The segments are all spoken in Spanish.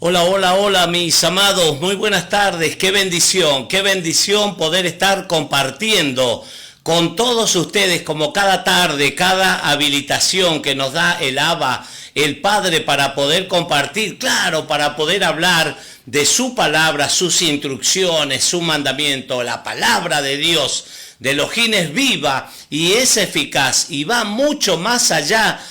Hola, hola, hola, mis amados, muy buenas tardes, qué bendición poder estar compartiendo con todos ustedes como cada tarde, cada habilitación que nos da el Abba, el Padre, para poder compartir, claro, para poder hablar de su palabra, sus instrucciones, su mandamiento. La palabra de Dios, de Elohim, es viva y es eficaz y va mucho más allá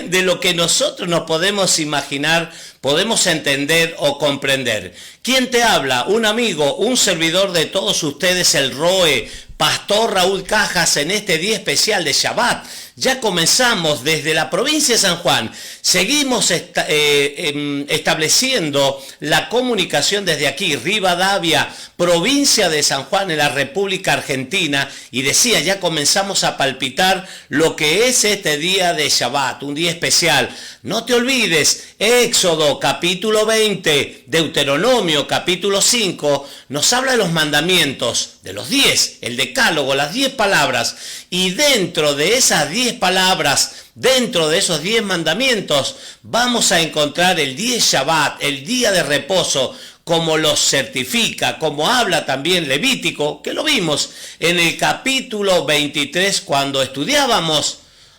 de lo que nosotros nos podemos imaginar, podemos entender o comprender. ¿Quién te habla? Un amigo, un servidor de todos ustedes, el Roe, Pastor Raúl Cajas, en este día especial de Shabbat. Ya comenzamos desde la provincia de San Juan, seguimos estableciendo la comunicación desde aquí, Rivadavia, provincia de San Juan, en la República Argentina, y decía, ya comenzamos a palpitar lo que es este día de Shabbat, un día especial. No te olvides, Éxodo capítulo 20, Deuteronomio capítulo 5, nos habla de los mandamientos, de los 10, el decálogo, las 10 palabras, y dentro de esas 10 palabras, dentro de esos 10 mandamientos, vamos a encontrar el día de Shabbat, el día de reposo, como lo certifica, como habla también Levítico, que lo vimos en el capítulo 23 cuando estudiábamos.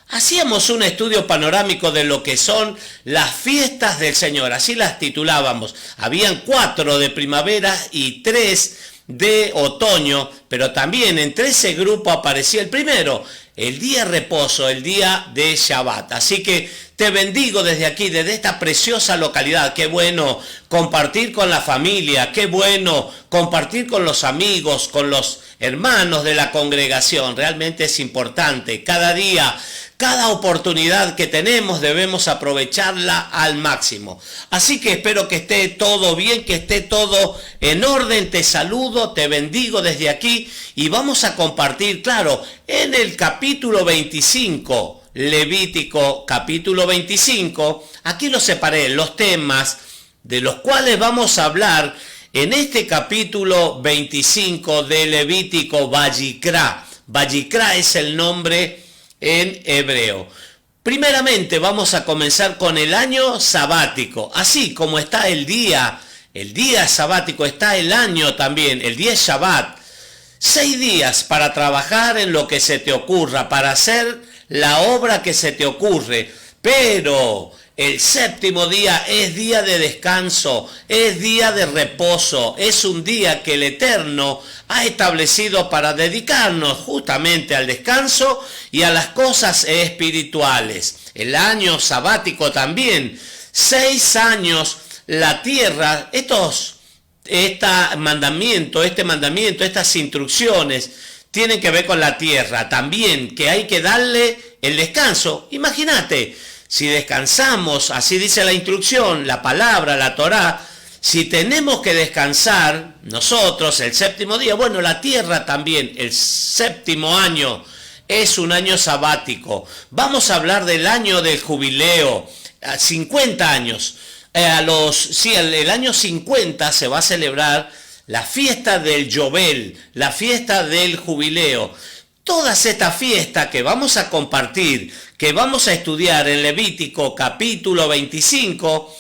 Hacíamos un estudio panorámico de lo que son las fiestas del Señor, así las titulábamos. Habían 4 de primavera y 3 de otoño, pero también entre ese grupo aparecía el primero, el día de reposo, el día de Shabbat. Así que te bendigo desde aquí, desde esta preciosa localidad. Qué bueno compartir con la familia, qué bueno compartir con los amigos, con los hermanos de la congregación. Realmente es importante. Cada día, cada oportunidad que tenemos debemos aprovecharla al máximo. Así que espero que esté todo bien, que esté todo en orden. Te saludo, te bendigo desde aquí y vamos a compartir, claro, en el capítulo 25, Levítico capítulo 25, aquí lo separé, los temas de los cuales vamos a hablar en este capítulo 25 de Levítico, Vayikra. Vayikra es el nombre en hebreo. Primeramente vamos a comenzar con el año sabático. Así como está el día sabático, está el año también, el día Shabbat. 6 días para trabajar en lo que se te ocurra, para hacer la obra que se te ocurre, pero el séptimo día es día de descanso, es día de reposo, es un día que el Eterno ha establecido para dedicarnos justamente al descanso y a las cosas espirituales. El año sabático también, 6 años la tierra, este mandamiento, estas instrucciones tienen que ver con la tierra también, que hay que darle el descanso. Imagínate, si descansamos, así dice la instrucción, la palabra, la Torá, si tenemos que descansar nosotros el séptimo día, bueno, la tierra también, el séptimo año es un año sabático. Vamos a hablar del año del jubileo, 50 años. El año 50 se va a celebrar la fiesta del Yobel, la fiesta del jubileo. Todas estas fiestas que vamos a compartir, que vamos a estudiar en Levítico capítulo 25,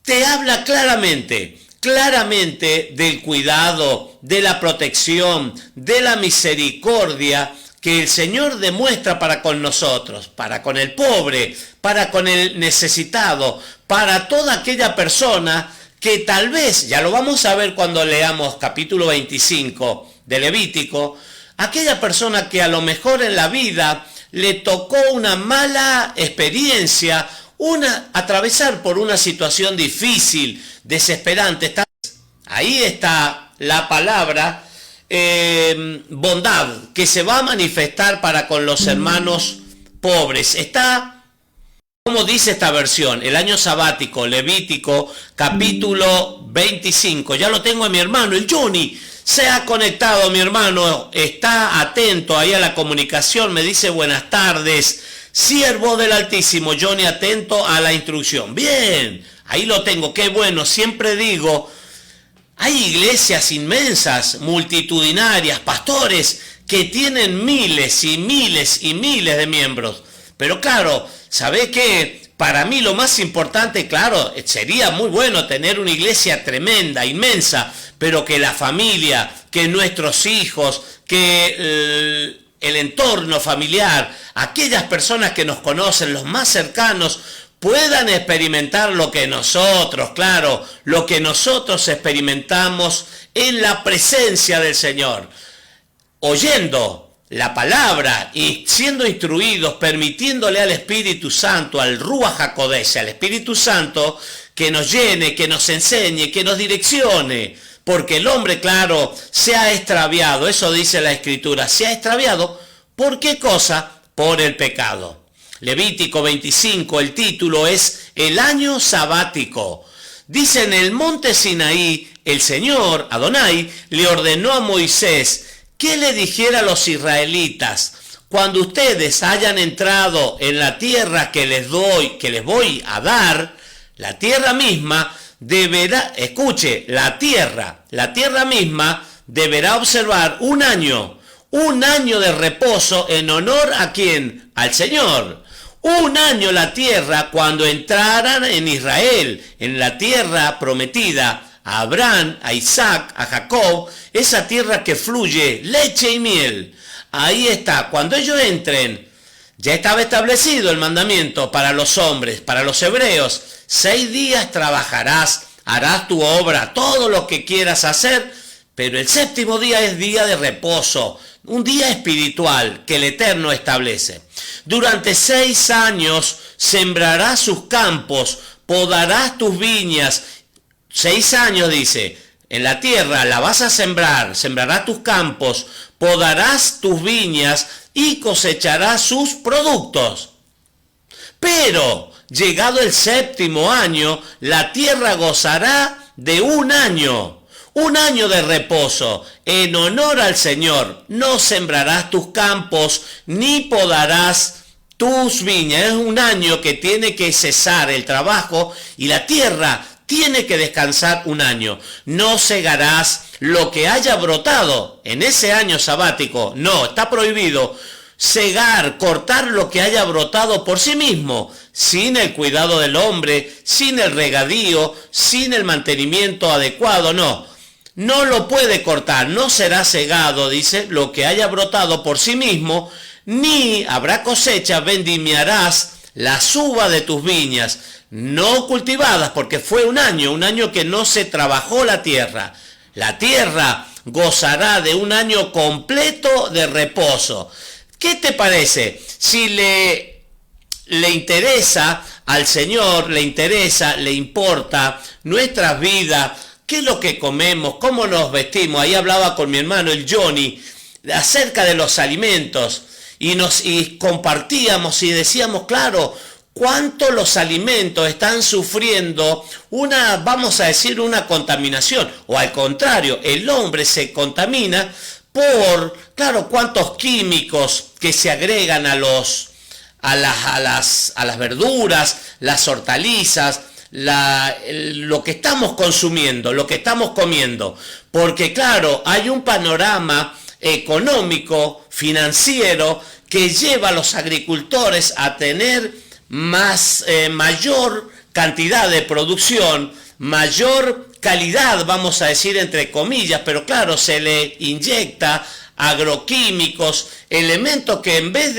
te habla claramente del cuidado, de la protección, de la misericordia que el Señor demuestra para con nosotros, para con el pobre, para con el necesitado, para toda aquella persona que tal vez, ya lo vamos a ver cuando leamos capítulo 25 de Levítico, aquella persona que a lo mejor en la vida le tocó una mala experiencia, atravesar por una situación difícil, desesperante. Ahí está la palabra bondad que se va a manifestar para con los hermanos pobres. Está, como dice esta versión, el año sabático, Levítico, capítulo 25. Ya lo tengo a mi hermano, el Johnny. Se ha conectado, mi hermano, está atento ahí a la comunicación, me dice buenas tardes. Siervo del Altísimo, Johnny, atento a la instrucción. Bien, ahí lo tengo, qué bueno. Siempre digo, hay iglesias inmensas, multitudinarias, pastores que tienen miles y miles y miles de miembros. Pero claro, ¿sabe qué? para mí lo más importante, claro, sería muy bueno tener una iglesia tremenda, inmensa, pero que la familia, que nuestros hijos, que el entorno familiar, aquellas personas que nos conocen, los más cercanos, puedan experimentar lo que nosotros, claro, lo que nosotros experimentamos en la presencia del Señor, oyendo la palabra y siendo instruidos, permitiéndole al Espíritu Santo, al Ruach HaKodesh, al Espíritu Santo, que nos llene, que nos enseñe, que nos direccione, porque el hombre, claro, se ha extraviado, eso dice la Escritura, se ha extraviado, ¿por qué cosa? Por el pecado. Levítico 25, el título es El año sabático. Dice: en el monte Sinaí, el Señor, Adonai, le ordenó a Moisés que le dijera a los israelitas: cuando ustedes hayan entrado en la tierra que les voy a dar, la tierra misma deberá, escuche, la tierra misma deberá observar un año de reposo en honor ¿a quién? Al Señor. Un año la tierra, cuando entraran en Israel, en la tierra prometida, a Abraham, a Isaac, a Jacob, esa tierra que fluye leche y miel. Ahí está, cuando ellos entren, ya estaba establecido el mandamiento para los hombres, para los hebreos: 6 días trabajarás, harás tu obra, todo lo que quieras hacer, pero el 7º día es día de reposo, un día espiritual que el Eterno establece. Durante 6 años sembrarás sus campos, podarás tus viñas. 6 años, dice, en la tierra la vas a sembrar, sembrarás tus campos, podarás tus viñas y cosecharás sus productos. Pero, llegado el 7º año, la tierra gozará de un año de reposo, en honor al Señor. No sembrarás tus campos, ni podarás tus viñas. Es un año que tiene que cesar el trabajo y la tierra tiene que descansar un año. No segarás lo que haya brotado en ese año sabático. No, está prohibido segar, cortar lo que haya brotado por sí mismo, sin el cuidado del hombre, sin el regadío, sin el mantenimiento adecuado. No lo puede cortar, no será segado, dice, lo que haya brotado por sí mismo, ni habrá cosecha, vendimiarás las uvas de tus viñas, no cultivadas, porque fue un año que no se trabajó la tierra. La tierra gozará de un año completo de reposo. ¿Qué te parece? Si le interesa al Señor, le importa nuestras vidas, qué es lo que comemos, cómo nos vestimos. Ahí hablaba con mi hermano, el Johnny, acerca de los alimentos, y compartíamos y decíamos, claro, cuánto los alimentos están sufriendo vamos a decir, una contaminación, o al contrario, el hombre se contamina por, claro, cuántos químicos que se agregan a las verduras, las hortalizas, lo que estamos consumiendo, lo que estamos comiendo, porque claro, hay un panorama económico, financiero, que lleva a los agricultores a tener mayor cantidad de producción, mayor calidad, vamos a decir entre comillas, pero claro, se le inyecta agroquímicos, elementos que en vez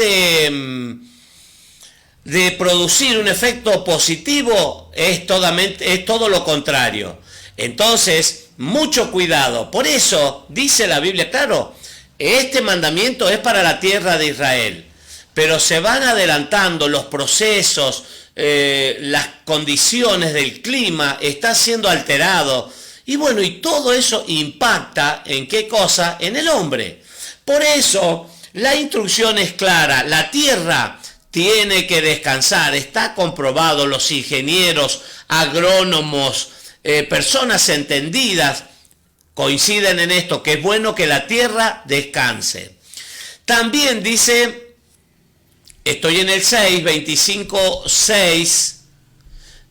de producir un efecto positivo, es todo lo contrario. Entonces, mucho cuidado. Por eso dice la Biblia, claro, este mandamiento es para la tierra de Israel, pero se van adelantando los procesos, las condiciones del clima, está siendo alterado, y bueno, y todo eso impacta ¿en qué cosa? En el hombre. Por eso, la instrucción es clara: la tierra tiene que descansar. Está comprobado, los ingenieros, agrónomos, personas entendidas coinciden en esto, que es bueno que la tierra descanse. También dice, estoy en el 6, 25, 6,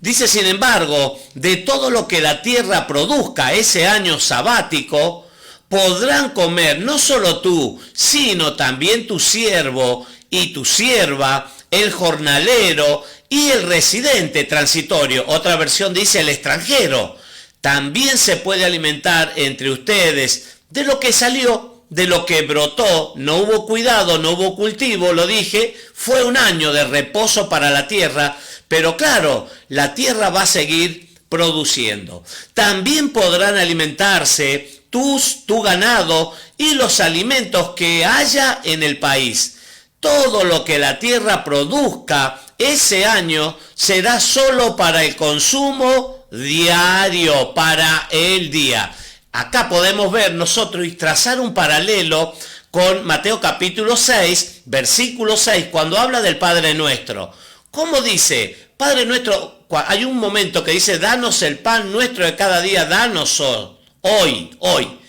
dice: sin embargo, de todo lo que la tierra produzca ese año sabático, podrán comer no solo tú, sino también tu siervo y tu sierva, el jornalero Y el residente transitorio, otra versión dice el extranjero, también se puede alimentar entre ustedes de lo que salió, de lo que brotó. No hubo cuidado, no hubo cultivo, lo dije, fue un año de reposo para la tierra, pero claro, la tierra va a seguir produciendo. También podrán alimentarse tu ganado y los alimentos que haya en el país. Todo lo que la tierra produzca ese año será solo para el consumo diario, para el día. Acá podemos ver nosotros y trazar un paralelo con Mateo capítulo 6, versículo 6, cuando habla del Padre Nuestro. ¿Cómo dice? Padre Nuestro, hay un momento que dice, danos el pan nuestro de cada día, danos hoy.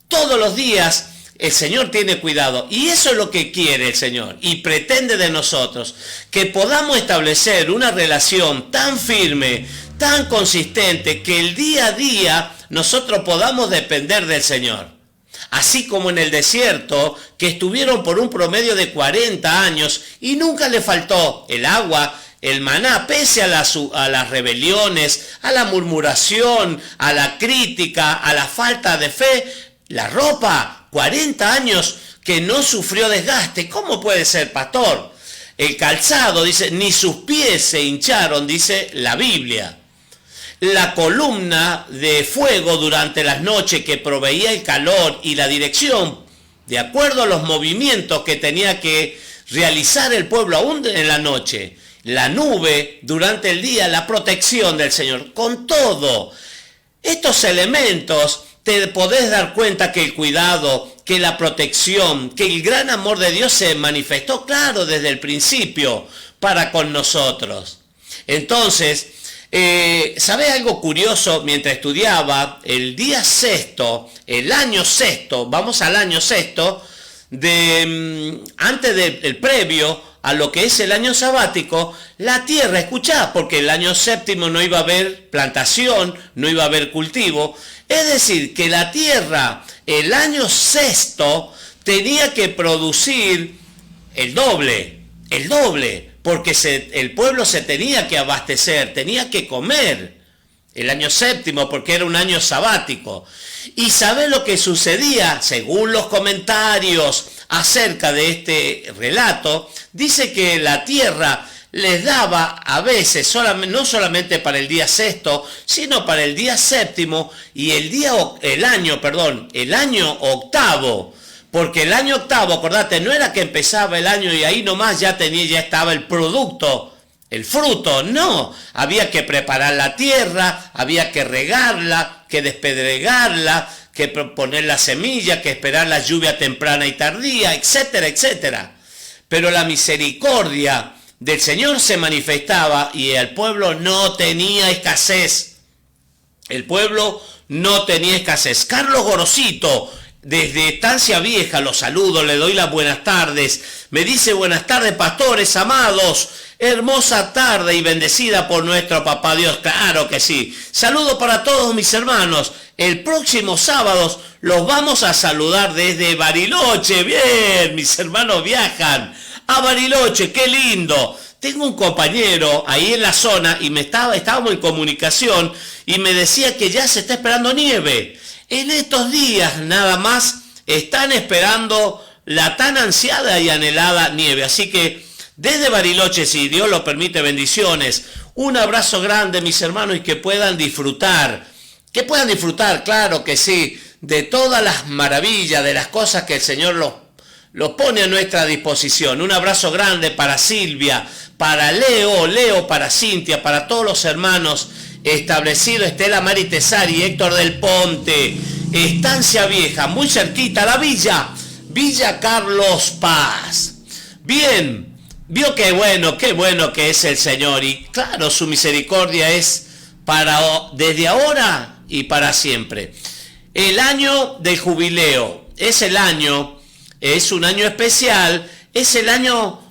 Todos los días el Señor tiene cuidado y eso es lo que quiere el Señor y pretende de nosotros, que podamos establecer una relación tan firme, tan consistente, que el día a día nosotros podamos depender del Señor. Así como en el desierto, que estuvieron por un promedio de 40 años y nunca le faltó el agua, el maná, pese a las rebeliones, a la murmuración, a la crítica, a la falta de fe, la ropa, 40 años que no sufrió desgaste. ¿Cómo puede ser, pastor? El calzado, dice, ni sus pies se hincharon, dice la Biblia. La columna de fuego durante las noches que proveía el calor y la dirección, de acuerdo a los movimientos que tenía que realizar el pueblo aún en la noche. La nube durante el día, la protección del Señor. Con todo estos elementos te podés dar cuenta que el cuidado, que la protección, que el gran amor de Dios se manifestó claro desde el principio para con nosotros. Entonces, ¿sabés algo curioso? Mientras estudiaba el día sexto, el año sexto, vamos al año sexto, antes del previo a lo que es el año sabático, la tierra, escuchá, porque el año séptimo no iba a haber plantación, no iba a haber cultivo. Es decir, que la tierra, el año sexto, tenía que producir el doble, porque el pueblo se tenía que abastecer, tenía que comer. El año séptimo, porque era un año sabático. ¿Y sabés lo que sucedía? Según los comentarios acerca de este relato, dice que la tierra les daba a veces, no solamente para el día sexto, sino para el día séptimo y el año octavo. Porque el año octavo, acordate, no era que empezaba el año y ahí nomás ya estaba el producto, el fruto, no. Había que preparar la tierra, había que regarla, que despedregarla, que poner la semilla, que esperar la lluvia temprana y tardía, etcétera, etcétera. Pero la misericordia del Señor se manifestaba y el pueblo no tenía escasez. El pueblo no tenía escasez. Carlos Gorosito, desde Estancia Vieja, los saludo, le doy las buenas tardes. Me dice, buenas tardes, pastores amados. Hermosa tarde y bendecida por nuestro papá Dios. Claro que sí. Saludo para todos mis hermanos. El próximo sábado los vamos a saludar desde Bariloche. Bien, mis hermanos viajan a Bariloche, qué lindo. Tengo un compañero ahí en la zona y estábamos en comunicación y me decía que ya se está esperando nieve. En estos días nada más están esperando la tan ansiada y anhelada nieve. Así que desde Bariloche, si Dios lo permite, bendiciones. Un abrazo grande, mis hermanos, y que puedan disfrutar. Claro que sí, de todas las maravillas, de las cosas que el Señor los pone a nuestra disposición. Un abrazo grande para Silvia, para Leo, para Cintia, para todos los hermanos establecidos, Estela Mari Tesari, Héctor del Ponte, Estancia Vieja, muy cerquita, la Villa Carlos Paz. Bien, vio qué bueno que es el Señor y claro, su misericordia es desde ahora y para siempre. El año del jubileo es un año especial, es el año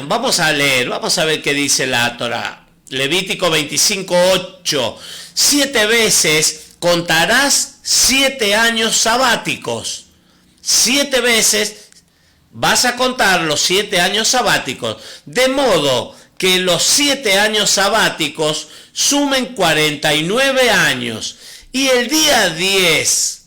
vamos a ver qué dice la Torá. Levítico 25:8. 7 veces contarás 7 años sabáticos. 7 veces vas a contar los 7 años sabáticos, de modo que los 7 años sabáticos sumen 49 años, y el día 10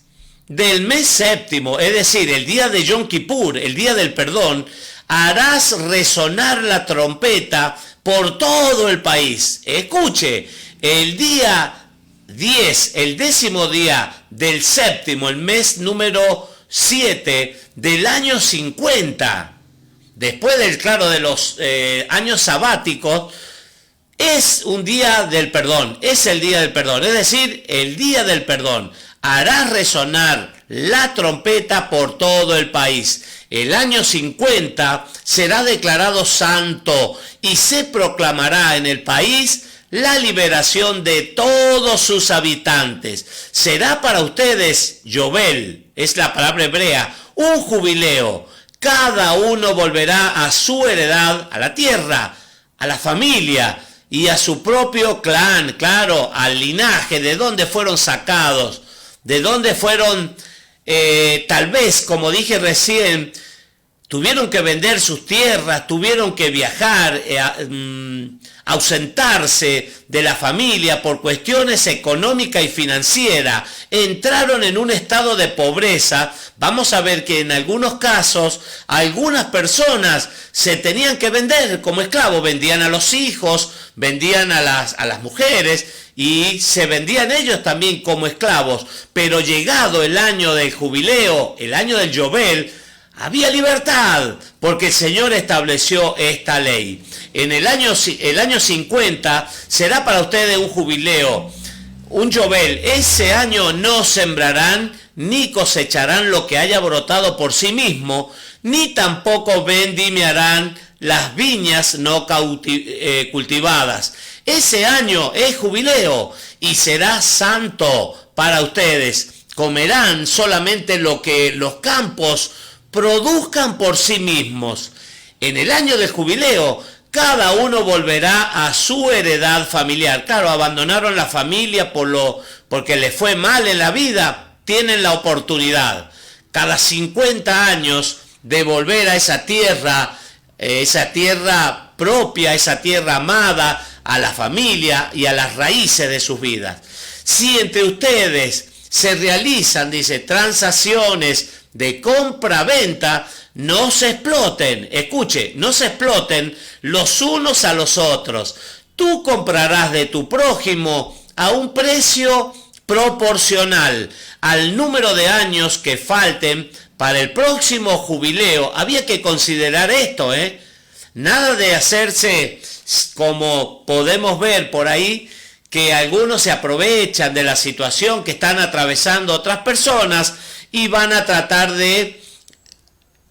del mes séptimo, es decir, el día de Yom Kippur, el día del perdón, harás resonar la trompeta por todo el país. Escuche, el día 10, el 10º día del séptimo, el mes número 7 del año 50, después de los años sabáticos, es un día del perdón, es el día del perdón, es decir, el día del perdón. Harás resonar la trompeta por todo el país. El año 50 será declarado santo y se proclamará en el país la liberación de todos sus habitantes. Será para ustedes, Yobel, es la palabra hebrea, un jubileo. Cada uno volverá a su heredad, a la tierra, a la familia y a su propio clan, claro, al linaje, de donde fueron sacados, de donde fueron, tal vez, como dije recién, tuvieron que vender sus tierras, tuvieron que viajar, ausentarse de la familia por cuestiones económicas y financieras, entraron en un estado de pobreza. Vamos a ver que en algunos casos algunas personas se tenían que vender como esclavos, vendían a los hijos, vendían a las mujeres y se vendían ellos también como esclavos, pero llegado el año del jubileo, el año del Yobel, había libertad, porque el Señor estableció esta ley. En el año 50 será para ustedes un jubileo, un Yobel. Ese año no sembrarán ni cosecharán lo que haya brotado por sí mismo, ni tampoco vendimiarán las viñas no cultivadas. Ese año es jubileo y será santo para ustedes. Comerán solamente lo que los campos produzcan por sí mismos. En el año del jubileo, cada uno volverá a su heredad familiar. Claro, abandonaron la familia porque les fue mal en la vida, tienen la oportunidad cada 50 años de volver a esa tierra propia, esa tierra amada, a la familia y a las raíces de sus vidas. Si entre ustedes se realizan, dice, transacciones de compra-venta, no se exploten, escuche, no se exploten los unos a los otros. Tú comprarás de tu prójimo a un precio proporcional al número de años que falten para el próximo jubileo. Había que considerar esto, Nada de hacerse como podemos ver por ahí, que algunos se aprovechan de la situación que están atravesando otras personas y van a tratar de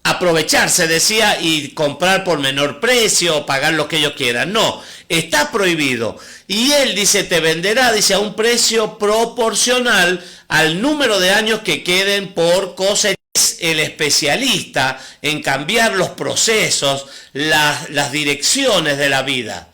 aprovecharse, decía, y comprar por menor precio o pagar lo que ellos quieran. No, está prohibido. Y él dice, te venderá, dice, a un precio proporcional al número de años que queden por cosechar. Es el especialista en cambiar los procesos, las direcciones de la vida.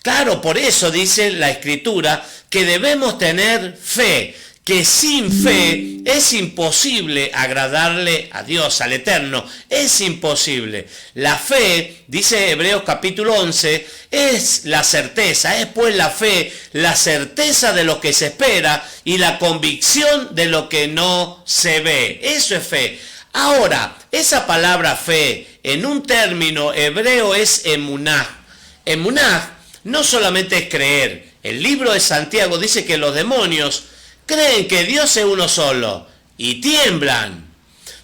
Claro, por eso dice la Escritura que debemos tener fe, que sin fe es imposible agradarle a Dios, al Eterno, es imposible. La fe, dice Hebreos capítulo 11, es la certeza, es pues la fe, la certeza de lo que se espera y la convicción de lo que no se ve. Eso es fe. Ahora, esa palabra fe en un término hebreo es emuná. Emuná no solamente es creer. El libro de Santiago dice que los demonios creen que Dios es uno solo y tiemblan.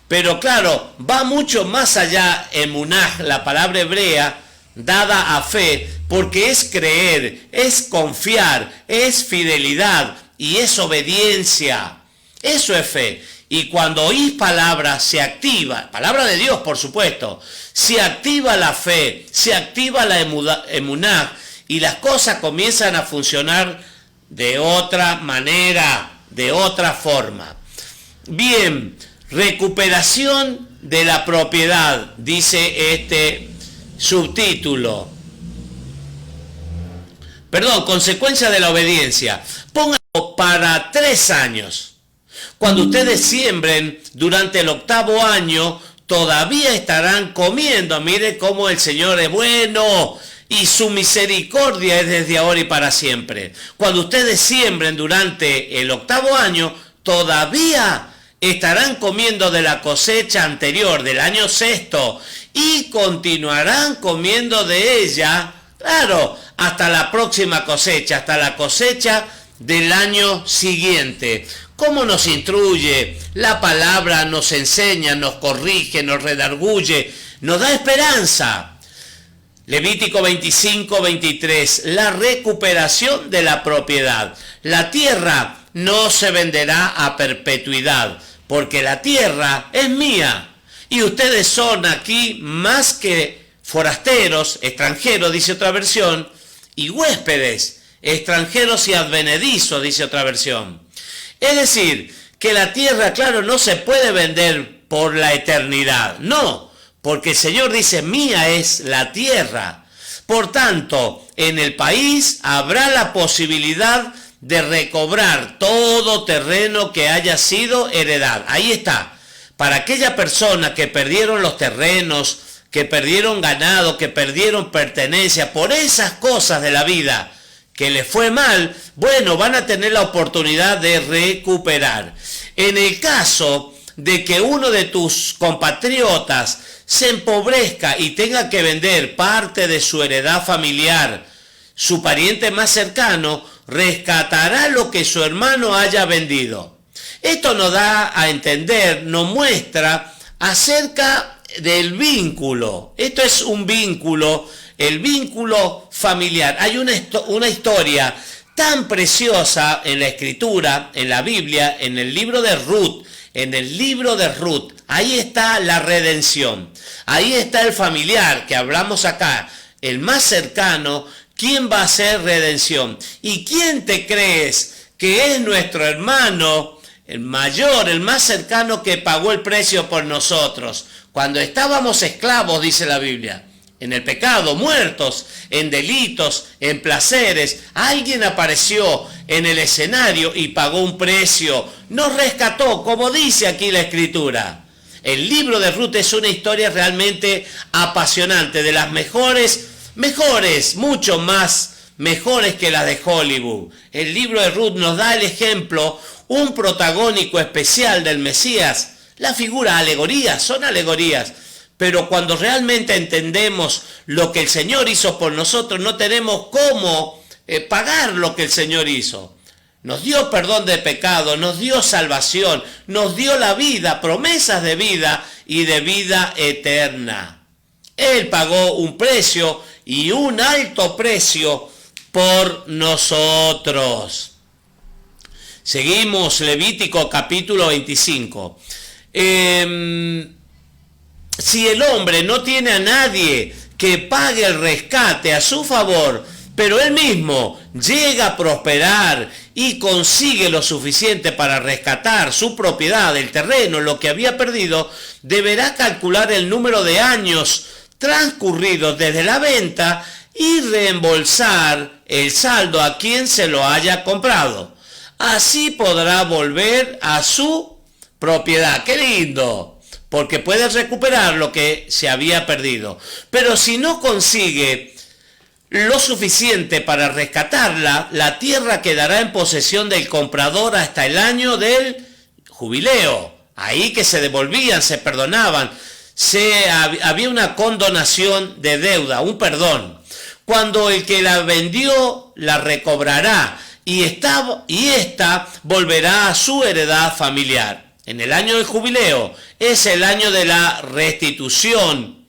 Pero claro, va mucho más allá emuná, la palabra hebrea dada a fe, porque es creer, es confiar, es fidelidad y es obediencia. Eso es fe. Y cuando oís palabra, se activa, palabra de Dios por supuesto, se activa la fe, se activa la emuná y las cosas comienzan a funcionar de otra manera, de otra forma. Bien, recuperación de la propiedad, dice este subtítulo. Perdón, consecuencia de la obediencia. Pónganlo para 3 años. Cuando ustedes siembren durante el 8º año, todavía estarán comiendo. Mire cómo el Señor es bueno y su misericordia es desde ahora y para siempre. Cuando ustedes siembren durante el 8º año, todavía estarán comiendo de la cosecha anterior, del año 6º, y continuarán comiendo de ella, claro, hasta la próxima cosecha, hasta la cosecha del año siguiente. ¿Cómo nos instruye? La palabra nos enseña, nos corrige, nos redarguye, nos da esperanza. Levítico 25:23, la recuperación de la propiedad. La tierra no se venderá a perpetuidad, porque la tierra es mía. Y ustedes son aquí más que forasteros, extranjeros, dice otra versión, y huéspedes, extranjeros y advenedizos, dice otra versión. Es decir, que la tierra, claro, no se puede vender por la eternidad, no, porque el Señor dice, mía es la tierra. Por tanto, en el país habrá la posibilidad de recobrar todo terreno que haya sido heredad. Ahí está. Para aquella persona que perdieron los terrenos, que perdieron ganado, que perdieron pertenencia, por esas cosas de la vida que les fue mal, bueno, van a tener la oportunidad de recuperar. En el caso de que uno de tus compatriotas se empobrezca y tenga que vender parte de su heredad familiar, su pariente más cercano rescatará lo que su hermano haya vendido. Esto nos da a entender, nos muestra acerca del vínculo. Esto es un vínculo, el vínculo familiar. Hay una historia tan preciosa en la Escritura, en la Biblia, en el libro de Ruth. En el libro de Ruth, ahí está la redención. Ahí está el familiar que hablamos acá, el más cercano. ¿Quién va a hacer redención? ¿Y quién te crees que es nuestro hermano, el mayor, el más cercano que pagó el precio por nosotros? Cuando estábamos esclavos, dice la Biblia, en el pecado, muertos, en delitos, en placeres, alguien apareció en el escenario y pagó un precio, nos rescató, como dice aquí la Escritura. El libro de Ruth es una historia realmente apasionante, de las mejores, mucho más mejores que las de Hollywood. El libro de Ruth nos da el ejemplo, un protagónico especial del Mesías. La figura, alegorías, son alegorías. Pero cuando realmente entendemos lo que el Señor hizo por nosotros, no tenemos cómo pagar lo que el Señor hizo. Nos dio perdón de pecado, nos dio salvación, nos dio la vida, promesas de vida y de vida eterna. Él pagó un precio y un alto precio por nosotros. Seguimos, Levítico capítulo 25. Si el hombre no tiene a nadie que pague el rescate a su favor, pero él mismo llega a prosperar y consigue lo suficiente para rescatar su propiedad, el terreno, lo que había perdido, deberá calcular el número de años transcurridos desde la venta y reembolsar el saldo a quien se lo haya comprado. Así podrá volver a su propiedad. ¡Qué lindo! Porque puede recuperar lo que se había perdido. Pero si no consigue lo suficiente para rescatarla, la tierra quedará en posesión del comprador hasta el año del jubileo. Ahí que se devolvían, se perdonaban, había una condonación de deuda, un perdón. Cuando el que la vendió la recobrará y esta volverá a su heredad familiar. En el año del jubileo es el año de la restitución,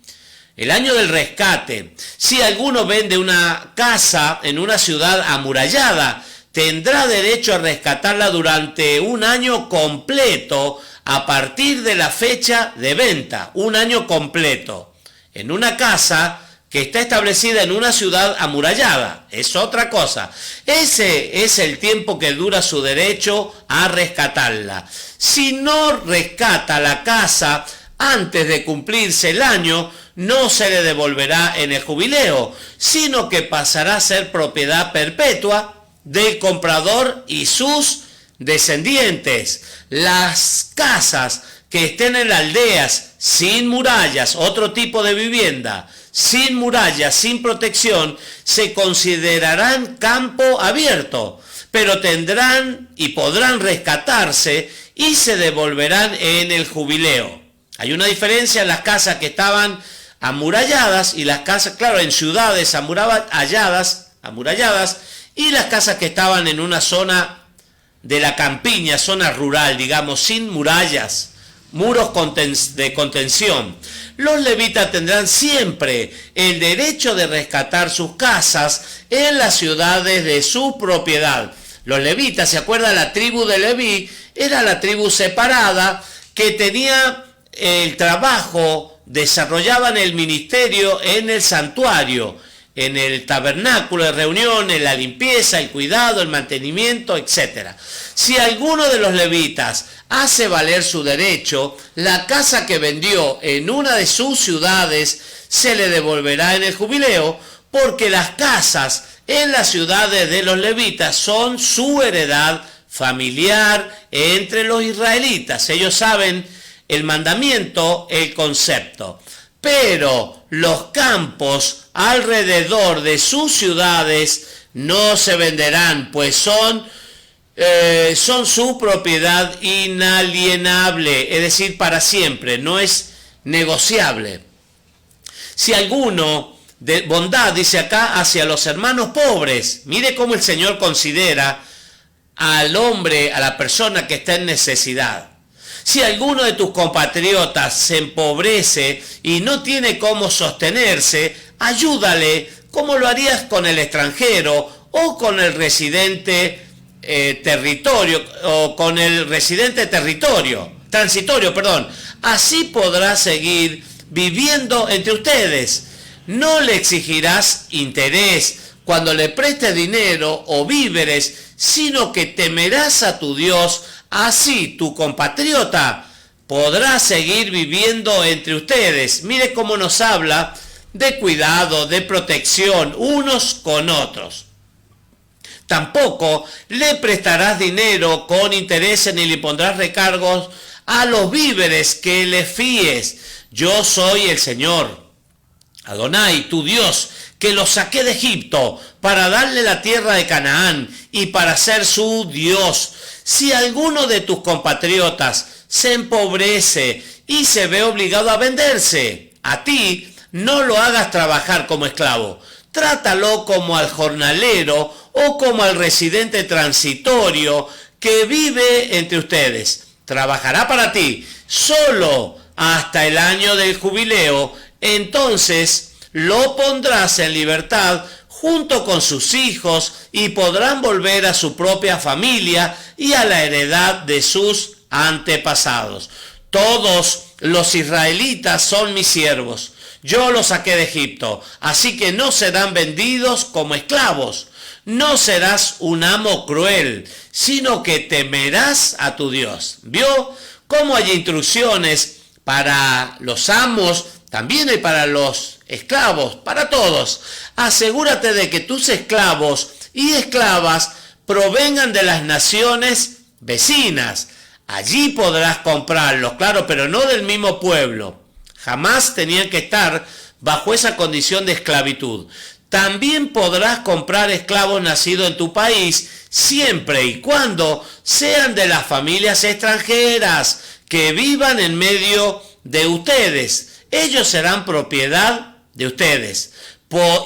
el año del rescate. Si alguno vende una casa en una ciudad amurallada, tendrá derecho a rescatarla durante un año completo a partir de la fecha de venta, un año completo. En una casa que está establecida en una ciudad amurallada, es otra cosa. Ese es el tiempo que dura su derecho a rescatarla. Si no rescata la casa antes de cumplirse el año, no se le devolverá en el jubileo, sino que pasará a ser propiedad perpetua del comprador y sus descendientes. Las casas que estén en aldeas sin murallas, otro tipo de vivienda, sin murallas, sin protección, se considerarán campo abierto, pero tendrán y podrán rescatarse y se devolverán en el jubileo. Hay una diferencia en las casas que estaban amuralladas y las casas, claro, en ciudades amuralladas, y las casas que estaban en una zona de la campiña, zona rural, digamos, sin murallas, muros de contención. Los levitas tendrán siempre el derecho de rescatar sus casas en las ciudades de su propiedad. Los levitas, ¿se acuerdan? La tribu de Leví era la tribu separada que tenía el trabajo, desarrollaban el ministerio en el santuario, en el tabernáculo de reunión, en la limpieza, el cuidado, el mantenimiento, etc. Si alguno de los levitas hace valer su derecho, la casa que vendió en una de sus ciudades se le devolverá en el jubileo, porque las casas en las ciudades de los levitas son su heredad familiar entre los israelitas. Ellos saben el mandamiento, el concepto. Pero los campos alrededor de sus ciudades no se venderán, pues son su propiedad inalienable, es decir, para siempre, no es negociable. Si alguno de bondad, dice acá, hacia los hermanos pobres, mire cómo el Señor considera al hombre, a la persona que está en necesidad. Si alguno de tus compatriotas se empobrece y no tiene cómo sostenerse, ayúdale como lo harías con el extranjero o con el residente transitorio. Así podrá seguir viviendo entre ustedes. No le exigirás interés cuando le prestes dinero o víveres, sino que temerás a tu Dios. Así tu compatriota podrá seguir viviendo entre ustedes. Mire cómo nos habla de cuidado, de protección unos con otros. Tampoco le prestarás dinero con intereses ni le pondrás recargos a los víveres que le fíes. Yo soy el Señor, Adonai, tu Dios, que los saqué de Egipto para darle la tierra de Canaán y para ser su Dios. Si alguno de tus compatriotas se empobrece y se ve obligado a venderse a ti, no lo hagas trabajar como esclavo. Trátalo como al jornalero o como al residente transitorio que vive entre ustedes. Trabajará para ti solo hasta el año del jubileo. Entonces lo pondrás en libertad junto con sus hijos y podrán volver a su propia familia y a la heredad de sus antepasados. Todos los israelitas son mis siervos. Yo los saqué de Egipto, así que no serán vendidos como esclavos. No serás un amo cruel, sino que temerás a tu Dios. ¿Vio cómo hay instrucciones para los amos? También hay para los esclavos, para todos. Asegúrate de que tus esclavos y esclavas provengan de las naciones vecinas. Allí podrás comprarlos, claro, pero no del mismo pueblo. Jamás tenían que estar bajo esa condición de esclavitud. También podrás comprar esclavos nacidos en tu país, siempre y cuando sean de las familias extranjeras que vivan en medio de ustedes. Ellos serán propiedad de ustedes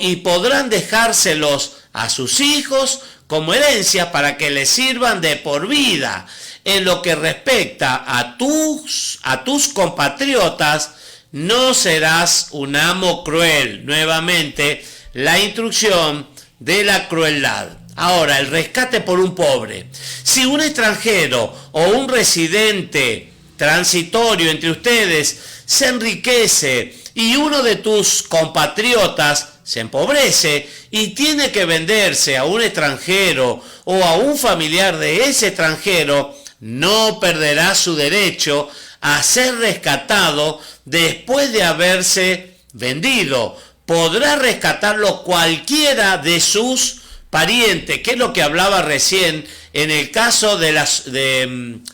y podrán dejárselos a sus hijos como herencia para que les sirvan de por vida. En lo que respecta a tus compatriotas, no serás un amo cruel. Nuevamente, la instrucción de la crueldad. Ahora, el rescate por un pobre. Si un extranjero o un residente transitorio entre ustedes se enriquece y uno de tus compatriotas se empobrece y tiene que venderse a un extranjero o a un familiar de ese extranjero, no perderá su derecho a ser rescatado después de haberse vendido. Podrá rescatarlo cualquiera de sus parientes, que es lo que hablaba recién en el caso de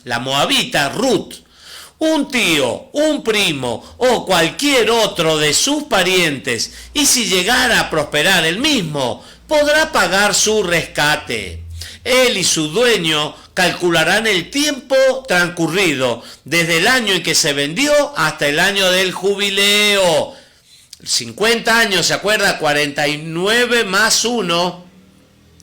la moabita Ruth. un tío, un primo o cualquier otro de sus parientes, y si llegara a prosperar el mismo, podrá pagar su rescate. Él y su dueño calcularán el tiempo transcurrido desde el año en que se vendió hasta el año del jubileo. 50 años, ¿se acuerda? 49 más 1,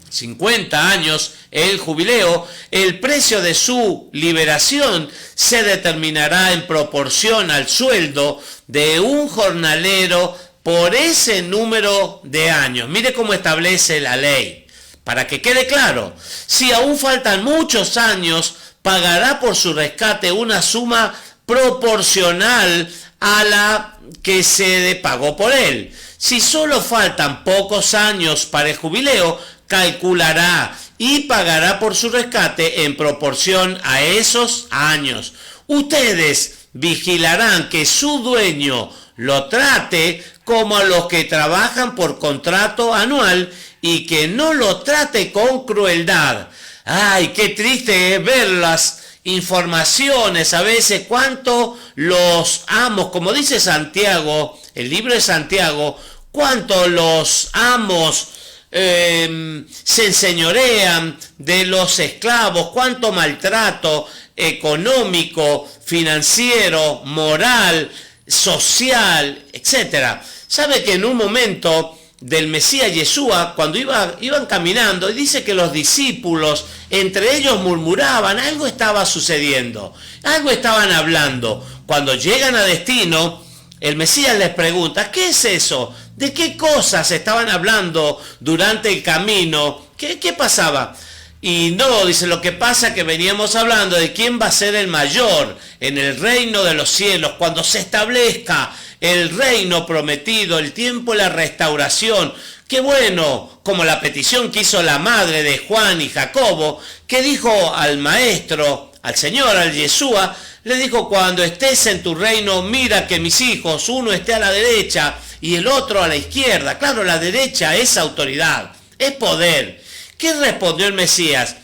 50 años el jubileo. El precio de su liberación se determinará en proporción al sueldo de un jornalero por ese número de años. Mire cómo establece la ley. Para que quede claro, si aún faltan muchos años, pagará por su rescate una suma proporcional a la que se pagó por él. Si solo faltan pocos años para el jubileo, calculará y pagará por su rescate en proporción a esos años. Ustedes vigilarán que su dueño lo trate como a los que trabajan por contrato anual y que no lo trate con crueldad. Ay, qué triste es ver las informaciones a veces, cuánto los amos, como dice Santiago, el libro de Santiago, cuánto los amos se enseñorean de los esclavos, cuánto maltrato económico, financiero, moral, social, etc. Sabe que en un momento del Mesías Yeshua, cuando iban caminando, y dice que los discípulos entre ellos murmuraban, algo estaba sucediendo, algo estaban hablando. Cuando llegan a destino, el Mesías les pregunta, ¿qué es eso? ¿De qué cosas estaban hablando durante el camino? ¿Qué pasaba? Y no, dice, lo que pasa es que veníamos hablando de quién va a ser el mayor en el reino de los cielos, cuando se establezca el reino prometido, el tiempo de la restauración. Qué bueno, como la petición que hizo la madre de Juan y Jacobo, que dijo al maestro, al Señor, al Yeshua, le dijo, cuando estés en tu reino, mira que mis hijos, uno esté a la derecha y el otro a la izquierda. Claro, la derecha es autoridad, es poder. ¿Qué respondió el Mesías?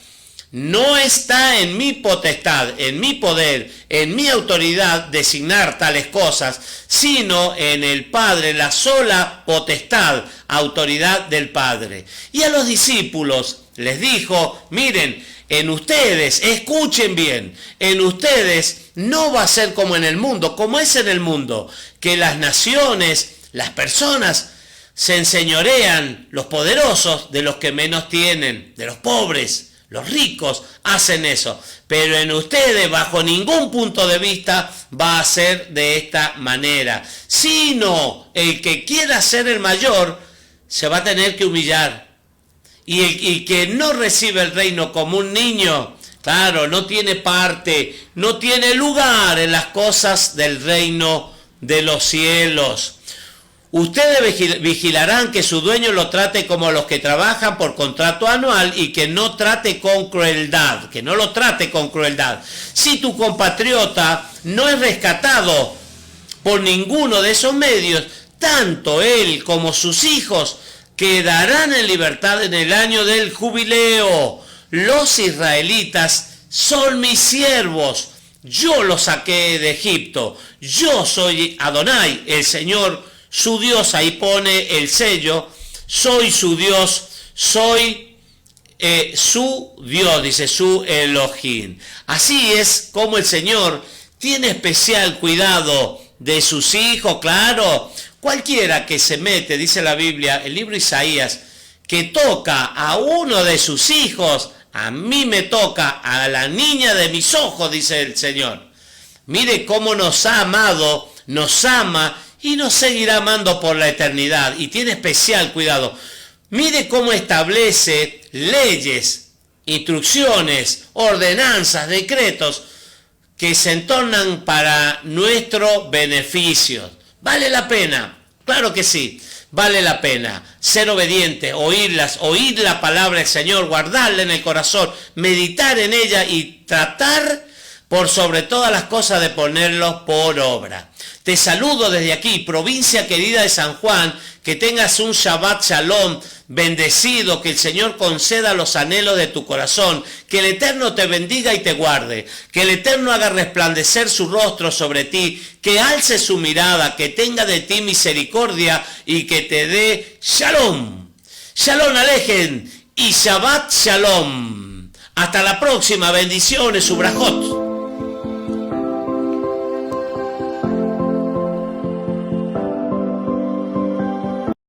No está en mi potestad, en mi poder, en mi autoridad designar tales cosas, sino en el Padre, la sola potestad, autoridad del Padre. Y a los discípulos les dijo, miren, en ustedes, escuchen bien, en ustedes no va a ser como en el mundo, como es en el mundo, que las naciones, las personas, se enseñorean, los poderosos, de los que menos tienen, de los pobres. Los ricos hacen eso, pero en ustedes bajo ningún punto de vista va a ser de esta manera, sino el que quiera ser el mayor se va a tener que humillar. Y el que no recibe el reino como un niño, claro, no tiene parte, no tiene lugar en las cosas del reino de los cielos. Ustedes vigilarán que su dueño lo trate como los que trabajan por contrato anual y que no trate con crueldad, que no lo trate con crueldad. Si tu compatriota no es rescatado por ninguno de esos medios, tanto él como sus hijos quedarán en libertad en el año del jubileo. Los israelitas son mis siervos, yo los saqué de Egipto, yo soy Adonai, el Señor su Dios. Ahí pone el sello, soy su Dios, soy su Dios, dice su Elohim. Así es como el Señor tiene especial cuidado de sus hijos, claro. Cualquiera que se mete, dice la Biblia, el libro de Isaías, que toca a uno de sus hijos, a mí me toca, a la niña de mis ojos, dice el Señor. Mire cómo nos ha amado, nos ama y nos seguirá amando por la eternidad, y tiene especial cuidado. Mire cómo establece leyes, instrucciones, ordenanzas, decretos que se entornan para nuestro beneficio. ¿Vale la pena? Claro que sí, vale la pena ser obediente, oír la palabra del Señor, guardarla en el corazón, meditar en ella y tratar por sobre todas las cosas de ponerlos por obra. Te saludo desde aquí, provincia querida de San Juan, que tengas un Shabbat Shalom bendecido, que el Señor conceda los anhelos de tu corazón, que el Eterno te bendiga y te guarde, que el Eterno haga resplandecer su rostro sobre ti, que alce su mirada, que tenga de ti misericordia y que te dé Shalom. Shalom Alejen y Shabbat Shalom. Hasta la próxima, bendiciones, Ubrajot.